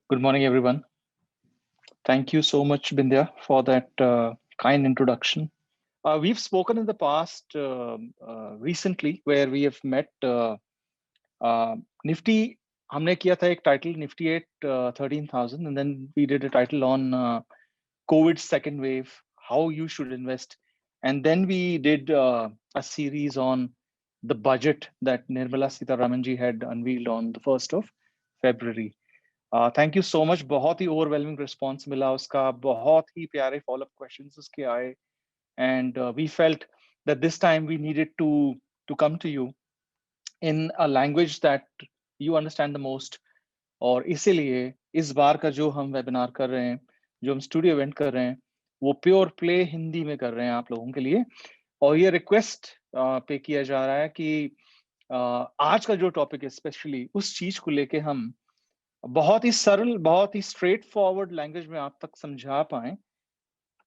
Good morning, everyone. Thank you so much, Bindya, for that kind introduction. We've spoken in the past recently where we have met Nifty. हमने किया था एक title Nifty at 13,000, and then we did a title on COVID second wave, how you should invest, and then we did a series on the budget that Nirmala Sitharaman ji had unveiled on the 1st of February. Thank you so much. बहुत ही overwhelming response मिला उसका, बहुत ही प्यारे follow up questions उसके आए, and we felt that this time we needed to come to you in a language that you understand the most. और इसीलिए इस बार का जो हम वेबिनार कर रहे हैं, जो हम स्टूडियो इवेंट कर रहे हैं, वो प्योर प्ले हिंदी में कर रहे हैं आप लोगों के लिए। और ये रिक्वेस्ट पे किया जा रहा है कि आज का जो टॉपिक है स्पेशली उस चीज को लेके हम बहुत ही सरल, बहुत ही स्ट्रेट फॉरवर्ड लैंग्वेज में आप तक समझा पाए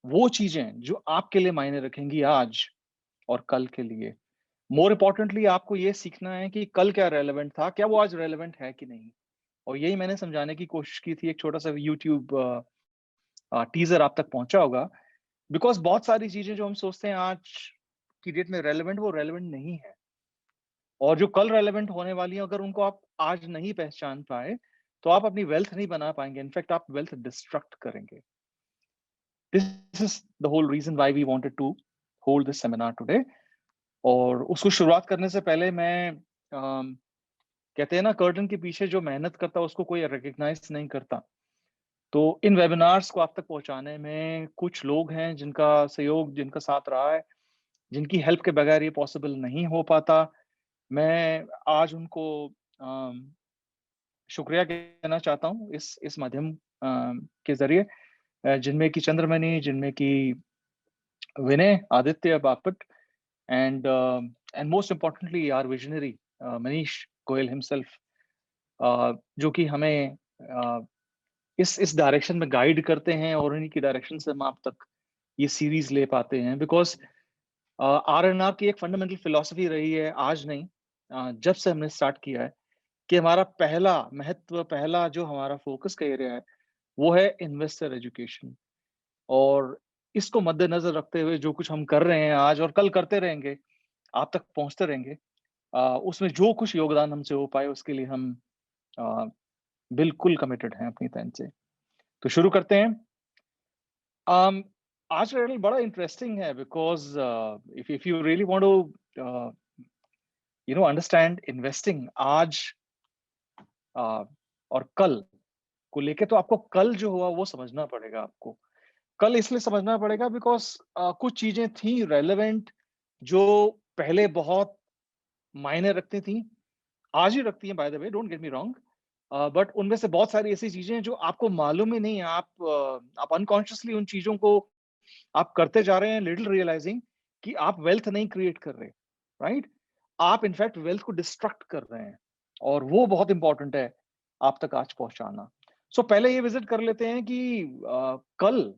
वो चीजें जो आपके लिए मायने रखेंगी आज और कल के लिए। मोर इम्पोर्टेंटली आपको ये सीखना है कि कल क्या रेलेवेंट था, क्या वो आज रेलेवेंट है कि नहीं। और यही मैंने समझाने की कोशिश की थी। एक छोटा सा यूट्यूब टीजर आप तक पहुंचा होगा, बिकॉज बहुत सारी चीजें जो हम सोचते हैं आज की डेट में रेलेवेंट, वो रेलेवेंट नहीं है। और जो कल रेलेवेंट होने वाली है, अगर उनको आप आज नहीं पहचान पाए तो आप अपनी वेल्थ नहीं बना पाएंगे, इनफैक्ट आप वेल्थ डिस्ट्रक्ट करेंगे। This is the whole reason why we wanted to hold this seminar today. और उसको शुरुआत करने से पहले मैं कहते हैं ना, कर्टन के पीछे जो मेहनत करता है उसको कोई रिकग्नाइज नहीं करता। तो इन वेबिनार्स को आप तक पहुंचाने में कुछ लोग हैं जिनका सहयोग, जिनका साथ रहा है, जिनकी हेल्प के बगैर ये पॉसिबल नहीं हो पाता। मैं आज उनको शुक्रिया कहना चाहता हूँ इस माध्यम के जरिए, जिनमें की चंद्रमणि, जिनमें की Vinay, Aditya Bapat, and most importantly our visionary Manish Goyal himself, जो कि हमें इस डायरेक्शन में गाइड करते हैं और उन्हीं की डायरेक्शन से हम आप तक ये सीरीज ले पाते हैं। बिकॉज आर की एक फंडामेंटल फिलॉसफी रही है, आज नहीं, जब से हमने स्टार्ट किया है, कि हमारा पहला जो हमारा फोकस का एरिया है वो है इन्वेस्टर एजुकेशन। और इसको मद्देनजर रखते हुए जो कुछ हम कर रहे हैं आज और कल करते रहेंगे, आप तक पहुंचते रहेंगे, उसमें जो कुछ योगदान हमसे हो पाए उसके लिए हम आ, बिल्कुल कमिटेड हैं अपनी तरफ से। तो शुरू करते हैं। um, आज का टाइटल बड़ा इंटरेस्टिंग है, because if you really want to understand investing आज और कल को लेके, तो आपको कल जो हुआ वो समझना पड़ेगा। आपको कल इसलिए समझना पड़ेगा बिकॉज कुछ चीजें थी रेलेवेंट जो पहले बहुत मायने रखती थी, आज ही रखती हैं, by the way, don't get me wrong. But उनमें से बहुत सारी ऐसी चीजें हैं जो आपको मालूम ही नहीं है। आप अनकॉन्शियसली उन चीजों को आप करते जा रहे हैं, लिटिल रियलाइजिंग कि आप वेल्थ नहीं क्रिएट कर रहे, राइट? आप इनफैक्ट वेल्थ को डिस्ट्रक्ट कर रहे हैं, और वो बहुत इंपॉर्टेंट है आप तक आज पहुंचाना। सो पहले ये विजिट कर लेते हैं कि कल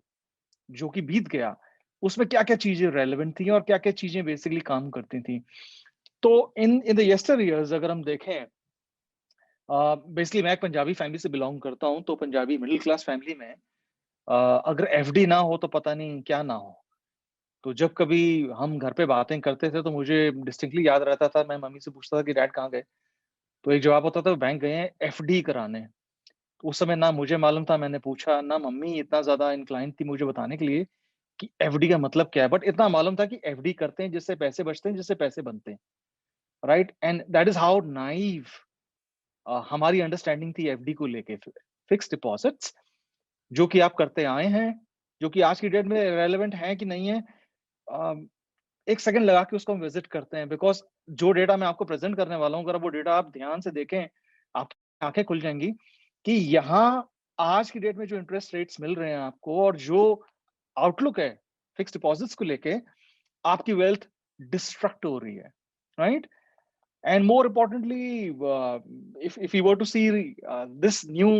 जो कि बीत गया उसमें क्या क्या चीजें रेलेवेंट थी और क्या क्या चीजें बेसिकली काम करती थी। तो इन इन द यस्टर ईयर्स अगर हम देखें, बेसिकली मैं एक पंजाबी फैमिली से बिलोंग करता हूं, तो पंजाबी मिडिल क्लास फैमिली में अगर एफडी ना हो तो पता नहीं क्या ना हो। तो जब कभी हम घर पे बातें करते थे तो मुझे डिस्टिंक्टली याद रहता था, मैं मम्मी से पूछता था कि डैड कहाँ गए, तो एक जवाब होता था बैंक गए हैं एफडी कराने। तो उस समय ना मुझे मालूम था, मैंने पूछा ना, मम्मी इतना ज्यादा इंक्लाइंड थी मुझे बताने के लिए कि एफडी का मतलब क्या है, बट इतना मालूम था कि एफडी करते हैं जिससे पैसे बचते हैं, जिससे पैसे बनते हैं, right? And that is how naive हमारी अंडरस्टैंडिंग थी एफडी को लेके। फिक्स डिपॉजिट्स जो कि आप करते आए हैं, जो कि आज की डेट में रेलेवेंट है कि नहीं है, एक सेकंड लगा के उसको हम विजिट करते हैं। बिकॉज जो डेटा मैं आपको प्रेजेंट करने वाला हूँ, अगर वो डेटा आप ध्यान से देखें, आपकी आंखें खुल जाएंगी कि यहाँ आज की डेट में जो इंटरेस्ट रेट्स मिल रहे हैं आपको और जो आउटलुक है फिक्स डिपॉजिट्स को लेके, आपकी वेल्थ डिस्ट्रक्ट हो रही है, right? And more importantly, if you were to see this new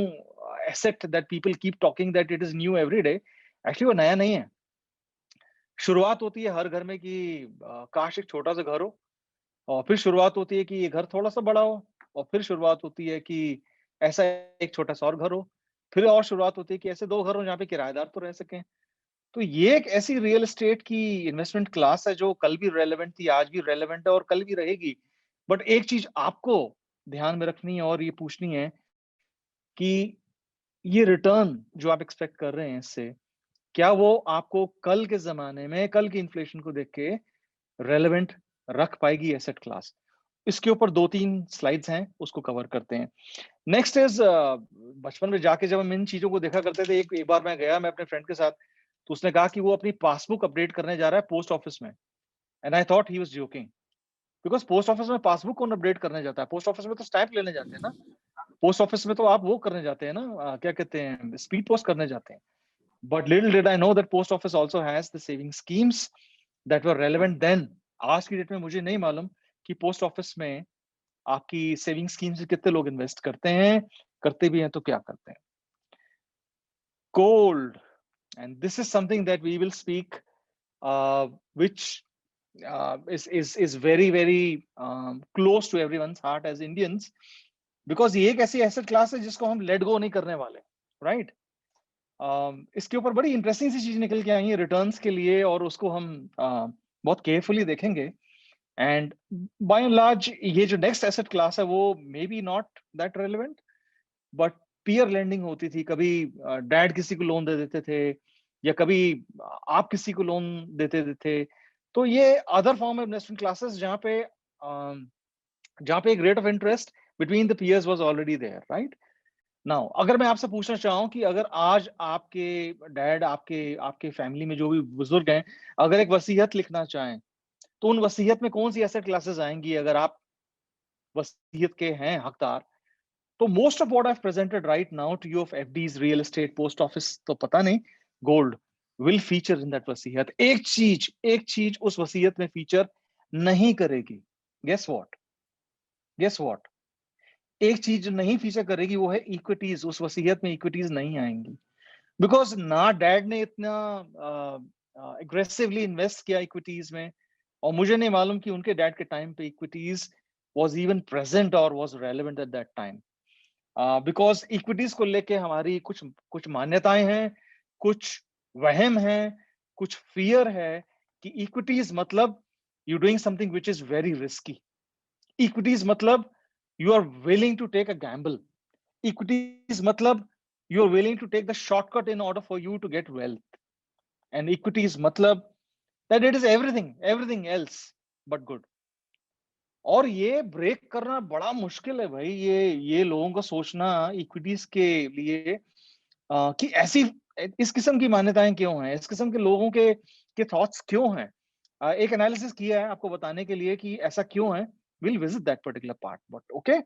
asset that people keep talking that it is new every day, actually वो नया नहीं है। शुरुआत होती है हर घर में कि काश एक छोटा सा घर हो, और फिर शुरुआत होती है कि ये घर थोड़ा सा बड़ा हो, और फिर शुरुआत होती है कि ऐसा एक छोटा सा और घर हो, फिर और शुरुआत होती है कि ऐसे 2 घर हो जहाँ पे किराएदार तो रह सकें। तो ये एक ऐसी रियल एस्टेट की इन्वेस्टमेंट क्लास है जो कल भी रेलेवेंट थी, आज भी रेलेवेंट है और कल भी रहेगी। बट एक चीज़ आपको ध्यान में रखनी है और ये पूछनी है कि ये रिटर्न जो आप एक्सपेक्ट कर रहे हैं इससे, क्या वो आपको कल के ज़माने में, कल की इन्फ्लेशन को देख के रेलेवेंट रख पाएगी एसेट क्लास? इसके ऊपर 2-3 स्लाइड्स हैं, उसको कवर करते हैं। नेक्स्ट इज़ बचपन में जाके जब हम इन चीज़ों को देखा करते थे, एक एक बार मैं अपने फ्रेंड के साथ, तो उसने कहा कि वो अपनी पासबुक अपडेट करने जा रहा है पोस्ट ऑफिस में and I thought he was joking because post office में पासबुक कौन अपडेट करने जाता है? पोस्ट ऑफिस में तो स्टैम्प लेने जाते हैं ना। पोस्ट ऑफिस में तो आप वो करने जाते हैं ना क्या कहते हैं स्पीड पोस्ट करने जाते हैं। But little did I know that post office also has the saving schemes that were relevant then. आज की डेट में मुझे नहीं मालूम कि पोस्ट ऑफिस में आपकी सेविंग स्कीम से कितने लोग इन्वेस्ट करते हैं, करते भी हैं तो क्या करते हैं? Gold and this is something that we will speak which is very close to everyone's heart as Indians because ये एक ऐसी एसेट क्लास है जिसको हम लेट गो नहीं करने वाले राइट इसके ऊपर बड़ी इंटरेस्टिंग सी चीज निकल के आई है रिटर्न्स के लिए और उसको हम बहुत केयरफुली देखेंगे एंड बाय एंड लार्ज ये जो नेक्स्ट एसेट क्लास है वो may be not that relevant but peer lending होती थी कभी डैड किसी को लोन दे देते थे या कभी आप किसी को लोन देते थे तो ये other form of investment classes जहाँ पे एक rate of interest between the peers was already there right now अगर मैं आपसे पूछना चाहूँ कि अगर आज आपके डैड आपके आपके फैमिली में जो भी बुजुर्ग हैं अगर एक वसीयत लिखना चाहें तो उन वसीयत में कौन सी एसेट क्लासेस आएंगी अगर आप वसीयत के हैं हकदार तो most of what I presented right now to you of FDs real estate post office तो पता नहीं gold will feature in that वसीयत एक चीज उस वसीयत में फीचर नहीं करेगी गेस व्हाट एक चीज जो नहीं फीचर करेगी वो है इक्विटीज उस वसीयत में इक्विटीज नहीं आएंगी बिकॉज ना डैड ने इतना एग्रेसिवली इन्वेस्ट किया इक्विटीज में और मुझे नहीं मालूम कि उनके डैड के टाइम पे इक्विटीज वाज इवन प्रेजेंट और was relevant at that time because equities को लेके हमारी कुछ कुछ मान्यताएं हैं कुछ वहम है कुछ फियर है कि इक्विटीज मतलब you doing something which is very risky equities मतलब you are willing to take a gamble equities मतलब you are willing to take the shortcut in order for you to get wealth and equities मतलब that it is everything else but good और ये break करना बड़ा मुश्किल है भाई ये लोगों को सोचना इक्विटीज के लिए कि ऐसी इस किस्म की मान्यताएं क्यों हैं इस किस्म के लोगों के थॉट्स क्यों हैं एक एनालिसिस किया है आपको बताने के लिए कि ऐसा क्यों है will visit that particular part but okay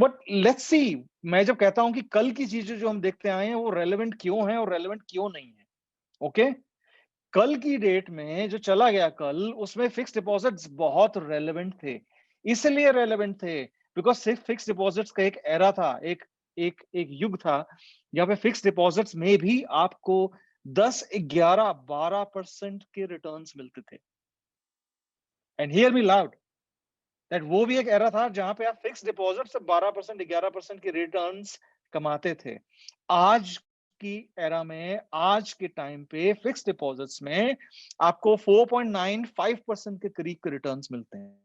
but let's see मैं जब कहता हूं कि कल की चीजें जो हम देखते आए हैं वो रेलेवेंट क्यों है और रेलेवेंट क्यों नहीं है ओके कल की डेट में जो चला गया कल उसमें फिक्स डिपॉजिट्स बहुत रेलेवेंट थे इसलिए रेलेवेंट थे बिकॉज सिर्फ फिक्स डिपॉजिट्स का एक एरा था एक एक एक युग था जहाँ पे फिक्स डिपॉजिट्स में भी आपको 10 11 12% के रिटर्न्स मिलते थे and hear me loud that वो भी एक एरा था जहां पे आप फिक्स डिपॉजिट से 12% 11% के रिटर्न्स कमाते थे आज की एरा में आज के टाइम पे फिक्स डिपॉजिट्स में आपको 4.95% के करीब के रिटर्न्स मिलते हैं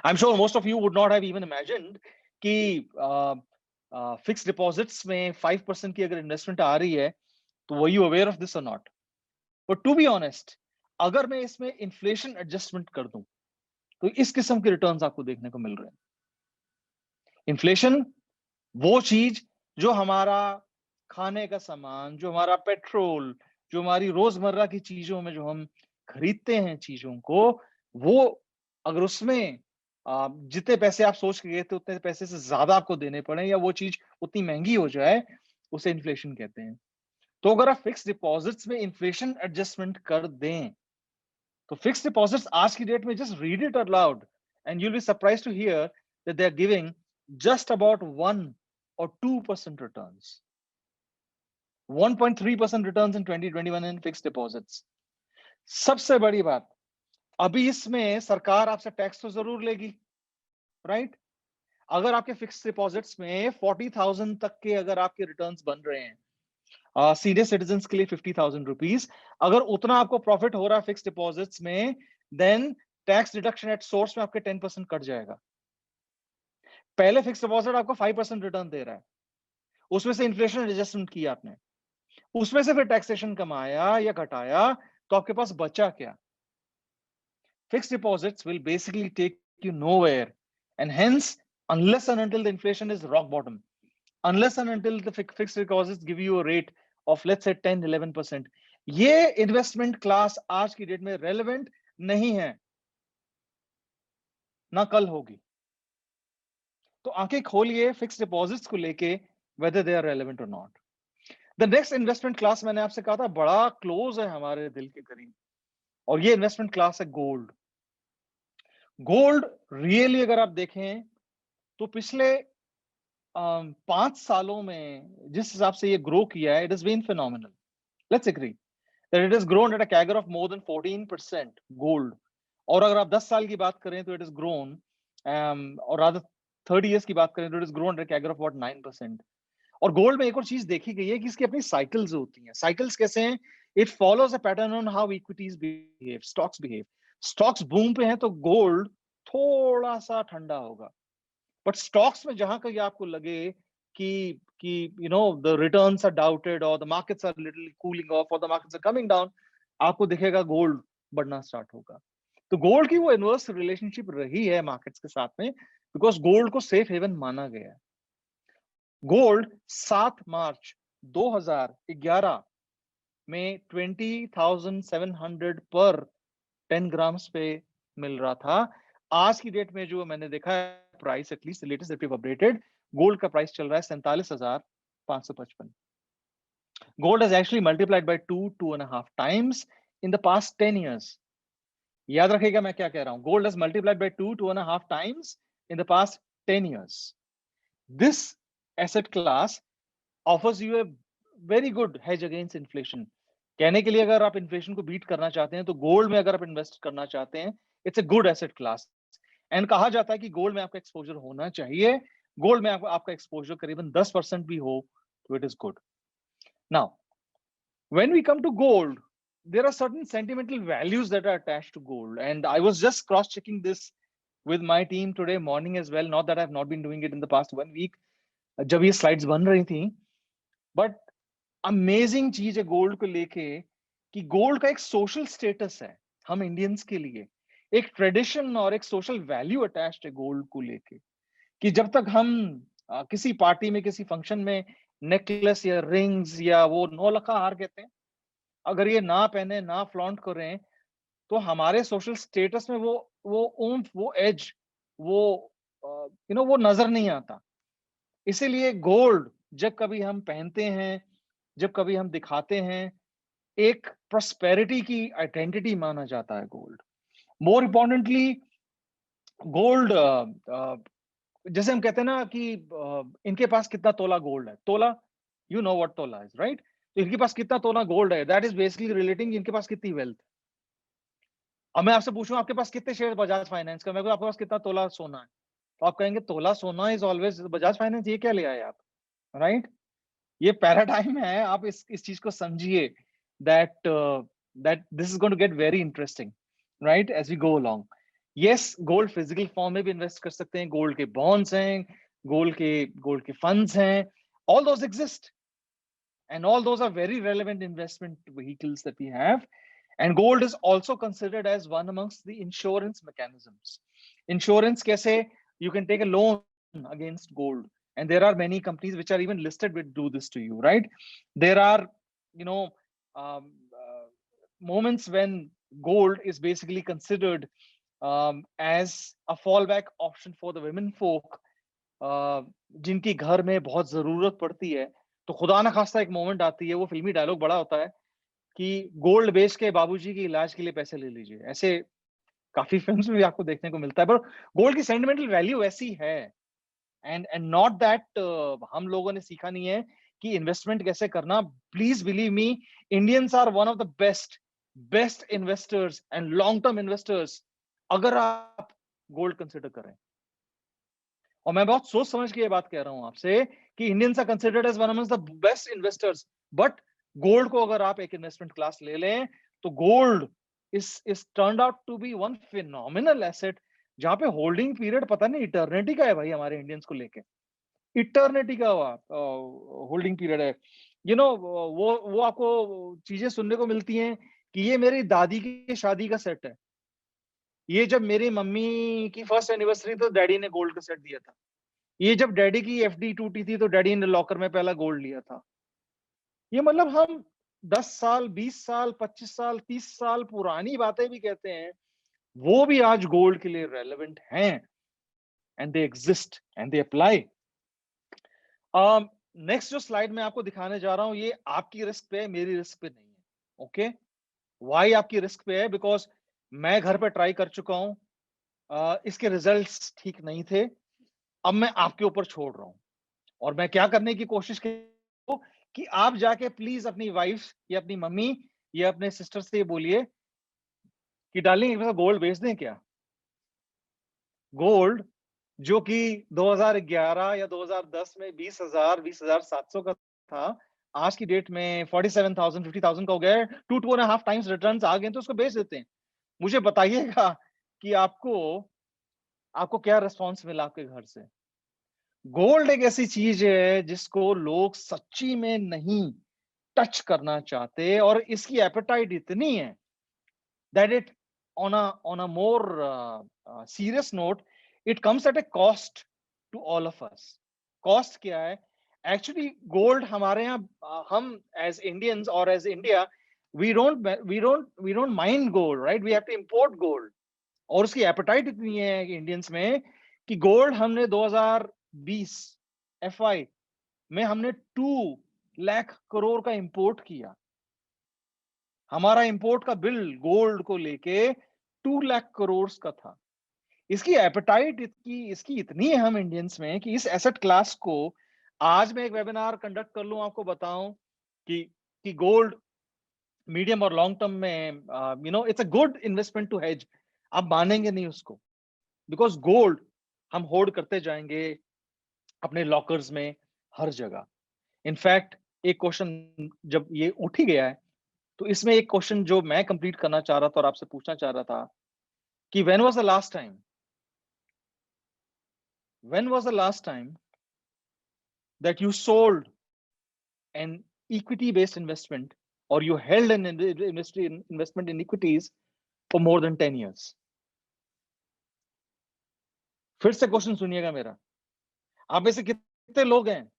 I am sure most of you would not have even imagined कि फिक्स डिपॉजिट्स में 5% की अगर इन्वेस्टमेंट आ रही है तो were you aware of this और not but to be honest अगर मैं इसमें इन्फ्लेशन एडजस्टमेंट कर दूं तो इस किस्म के रिटर्न्स आपको देखने को मिल रहे हैं इन्फ्लेशन वो चीज जो हमारा खाने का सामान जो हमारा पेट्रोल जो हमारी रोजमर्रा की चीजों में जो हम खरीदते हैं चीजों को वो अगर उसमें जितने पैसे आप सोच के गए थे उतने पैसे से ज्यादा आपको देने पड़े या वो चीज उतनी महंगी हो जाए उसे इन्फ्लेशन कहते हैं तो अगर आप फिक्स डिपॉजिट्स में इन्फ्लेशन एडजस्टमेंट कर दें तो फिक्स डिपॉजिट्स आज की डेट में just read it allowed and you'll be surprised to hear that they are giving just about 1 or 2% returns 1.3% returns in 2021 in fixed deposits सबसे बड़ी बात अभी इसमें सरकार आपसे टैक्स तो जरूर लेगी राइट अगर आपके फिक्स डिपॉजिट्स में 40,000 तक के अगर आपके रिटर्न्स बन रहे हैं, सीनियर सिटीजन के लिए 50,000 रुपीज, अगर उतना आपको प्रॉफिट हो रहा है फिक्स डिपॉजिट्स में, then tax deduction at source में आपके 10% कट जाएगा। पहले फिक्स डिपॉजिट आपको 5% रिटर्न दे रहा है, उसमें से इन्फ्लेशन एडजस्टमेंट किया आपने, उसमें से फिर टैक्सेशन कमाया या घटाया, तो आपके पास बचा क्या? Fixed deposits will basically take you nowhere, and hence, unless and until the inflation is rock bottom, unless and until the fixed deposits give you a rate of let's say 10-11%, ये investment class आज की date में relevant नहीं है, ना कल होगी। तो आंखें खोलिए फिक्स डिपॉजिट्स को लेके, whether they are relevant or not. The next investment class मैंने आपसे कहा था बड़ा क्लोज है हमारे दिल के करीब, और ये इन्वेस्टमेंट क्लास है गोल्ड। गोल्ड रियली अगर आप देखें तो पिछले 5 सालों में जिस हिसाब से ये ग्रो किया है, it has been phenomenal. Let's agree that it has grown at a CAGR of more than 14% gold. और अगर आप 10 साल की बात करें तो इट इज ग्रोन, और रादर 30 इयर्स की बात करें तो it is grown at a CAGR of what 9%। और गोल्ड में एक और चीज देखी गई है कि इसकी अपनी साइकिल्स होती हैं। साइकिल्स कैसे हैं? It follows a pattern on how equities behave, stocks behave. Stocks boom पे हैं तो गोल्ड थोड़ा सा ठंडा होगा, बट स्टॉक्स में जहां कहीं आपको लगे कि you know the returns are doubted और the markets are little cooling off और the markets are coming down, आपको दिखेगा गोल्ड बढ़ना स्टार्ट होगा। तो गोल्ड की वो इनवर्स रिलेशनशिप रही है मार्केट्स के साथ में, बिकॉज गोल्ड को सेफ हेवन माना गया है। गोल्ड 7 मार्च 2011 में 20,700 पर 10 ग्राम्स पे मिल रहा था। आज की डेट में जो मैंने देखा है price, at least latest that we have updated, gold का प्राइस चल रहा है 47,555। Gold has actually multiplied by 2.5 times in the past 10 years. याद रखिएगा मैं क्या कह रहा हूं, gold has multiplied by 2.5 times in the past 10 years. This asset class offers you a very good hedge against inflation. कहने के लिए अगर आप इन्फ्लेशन को बीट करना चाहते हैं तो गोल्ड में अगर आप इन्वेस्ट करना चाहते हैं, it's a good asset class. And कहा जाता है कि गोल्ड में आपका एक्सपोजर होना चाहिए। गोल्ड में आपका एक्सपोजर करीबन 10% भी हो तो it is good. Now when we come to gold, there are certain sentimental values that are attached to gold, and I was just cross checking this with my team today morning as well, not that I've not been doing it in the past 1 week जब ये slides बन रही थी, but amazing चीज है gold को लेके कि गोल्ड का एक सोशल स्टेटस है हम इंडियंस के लिए, एक ट्रेडिशन और एक सोशल वैल्यू अटैच्ड है गोल्ड को लेके, कि जब तक हम किसी पार्टी में किसी फंक्शन में नेकलेस या रिंग्स या वो नौलखा हार कहते हैं, अगर ये ना पहने ना फ्लॉन्ट करें तो हमारे सोशल स्टेटस में वो ऊंफ, वो एज, वो वो नजर नहीं आता। इसीलिए गोल्ड जब कभी हम पहनते हैं, जब कभी हम दिखाते हैं, एक प्रोस्पेरिटी की आइडेंटिटी माना जाता है गोल्ड। मोर इम्पोर्टेंटली गोल्ड, जैसे हम कहते हैं ना कि इनके पास कितना तोला गोल्ड है, तोला, यू नो व्हाट तोला इज, राइट? तो इनके पास कितना तोला गोल्ड है, दैट इज बेसिकली रिलेटिंग इनके पास कितनी वेल्थ। अब मैं आपसे पूछूं आपके पास कितने शेयर बजाज फाइनेंस का, मैं आपके पास कितना तोला सोना है, तो आप कहेंगे तोला सोना इज ऑलवेज बजाज फाइनेंस, ये क्या ले आए आप, राइट? ये पैराडाइम है, आप इस चीज को समझिए, that that this is going to get very interesting, right, as we go along. Yes, gold physical form में भी इन्वेस्ट कर सकते हैं, गोल्ड के बॉन्ड्स हैं, गोल्ड के फंड्स हैं, all those exist, and all those are very relevant investment vehicles that we have. And gold is also considered as one amongst the insurance mechanisms. Insurance kaise, you can take a loan against gold, and there are many companies which are even listed which do this to you, right? There are, you know, um, moments when gold is basically considered as a fallback option for the women folk, जिनकी घर में बहुत जरूरत पड़ती है। तो खुदा ना खास्ता एक मोमेंट आती है, वो फिल्मी डायलॉग बड़ा होता है कि गोल्ड बेच के बाबूजी के इलाज के लिए पैसे ले लीजिए, ऐसे काफी फिल्म्स में भी आपको देखने को मिलता है। पर गोल्ड की सेंटिमेंटल वैल्यू ऐसी है, एंड नॉट दैट हम लोगों ने सीखा नहीं है कि इन्वेस्टमेंट कैसे करना। Please believe me, Indians are one of the best investors and long term investors, अगर आप गोल्ड कंसिडर करें। और मैं बहुत सोच समझ के ये बात कह रहा हूं आपसे कि Indians are considered as one of the best investors, but gold को अगर आप एक इन्वेस्टमेंट क्लास ले लें तो gold is turned out to be one phenomenal asset, जहां पे होल्डिंग पीरियड पता नहीं इटर्निटी का है भाई हमारे इंडियंस को लेके, इटर्निटी का होल्डिंग पीरियड है। वो आपको चीजें सुनने को मिलती हैं कि ये मेरी दादी की शादी का सेट है, ये जब मेरी मम्मी की फर्स्ट एनिवर्सरी तो डैडी ने गोल्ड का सेट दिया था, ये जब डैडी की एफडी टूटी थी तो डैडी ने लॉकर में पहला गोल्ड लिया था। ये मतलब हम 10 साल 20 साल 25 साल 30 साल पुरानी बातें भी कहते हैं, वो भी आज गोल्ड के लिए रेलेवेंट हैं, and they exist and they apply. Next जो स्लाइड मैं आपको दिखाने जा रहा हूं ये आपकी रिस्क पे है, मेरी रिस्क पे नहीं है। ओके, वाई आपकी रिस्क पे है? बिकॉज मैं घर पे ट्राई कर चुका हूं, इसके रिजल्ट्स ठीक नहीं थे, अब मैं आपके ऊपर छोड़ रहा हूं। और मैं क्या करने की कोशिश कर रहा हूं कि आप जाके प्लीज अपनी वाइफ या अपनी मम्मी या अपने सिस्टर से बोलिए कि डार्लिंग एक गोल्ड बेच दें क्या। गोल्ड जो कि 2011 या 2010 में 20,000 20,700 का था, आज की डेट में 47,000 50,000 का हो गया है। 2.5 टाइम्स रिटर्न्स आ गए तो उसको बेच देते हैं। मुझे बताइएगा कि आपको आपको क्या रिस्पॉन्स मिला आपके घर से। गोल्ड एक ऐसी चीज है जिसको लोग सच्ची में नहीं टच करना चाहते, और इसकी एपेटाइट इतनी है that it on a more serious note, it comes at a cost to all of us. Cost क्या है? Actually gold हमारे यहाँ हम as Indians or as India we don't mine gold, right? We have to import gold. और उसकी apatite इतनी है Indians में कि गोल्ड हमने 2020 FY में हमने 2 लाख करोड़ का इंपोर्ट किया। हमारा इंपोर्ट का बिल गोल्ड को लेके 2 लाख करोड़ का था। इसकी एपेटाइट इसकी इतनी है हम इंडियंस में कि इस एसेट क्लास को आज मैं एक वेबिनार कंडक्ट कर लूं, आपको बताऊं कि गोल्ड मीडियम और लॉन्ग टर्म में it's a good investment to hedge. आप मानेंगे नहीं उसको, बिकॉज गोल्ड हम होल्ड करते जाएंगे अपने लॉकर्स में हर जगह। इनफैक्ट एक क्वेश्चन जब ये उठ ही गया है तो इसमें एक क्वेश्चन जो मैं कंप्लीट करना चाह रहा था और आपसे पूछना चाह रहा था कि when was the last time that you sold an equity based investment और you held an investment in equities for more than 10 years। फिर से क्वेश्चन सुनिएगा मेरा, आप में से कितने लोग हैं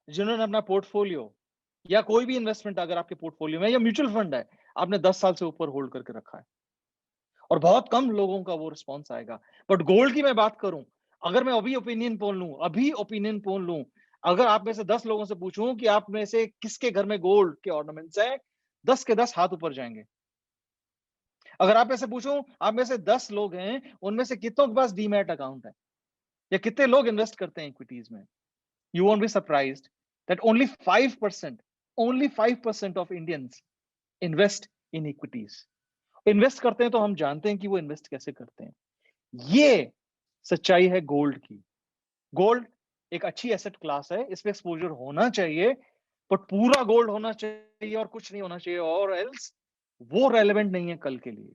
जिन्होंने अपना पोर्टफोलियो या कोई भी इन्वेस्टमेंट अगर आपके पोर्टफोलियो में या म्यूचुअल फंड है आपने 10 साल से ऊपर होल्ड करके रखा है? और बहुत कम लोगों का वो रिस्पॉन्स आएगा। बट गोल्ड की मैं बात करूं, अगर मैं अभी ओपिनियन पोल लूं, अगर आप में से 10 लोगों से पूछूं कि आप में से किसके घर में गोल्ड के ऑर्नामेंट्स है, 10 के 10 हाथ ऊपर जाएंगे। अगर आप में से पूछूं, आप में से 10 लोग हैं, उनमें से कितनों के पास डीमैट अकाउंट है या कितने लोग इन्वेस्ट करते हैं इक्विटीज में? You won't be surprised that only 5% of Indians invest in equities. Invest करते हैं तो हम जानते हैं कि वो इन्वेस्ट कैसे करते हैं। ये सच्चाई है गोल्ड की। गोल्ड एक अच्छी एसेट क्लास है, इस पे एक्सपोजर होना चाहिए, बट पूरा गोल्ड होना चाहिए और कुछ नहीं होना चाहिए, और एल्स वो रेलेवेंट नहीं है कल के लिए।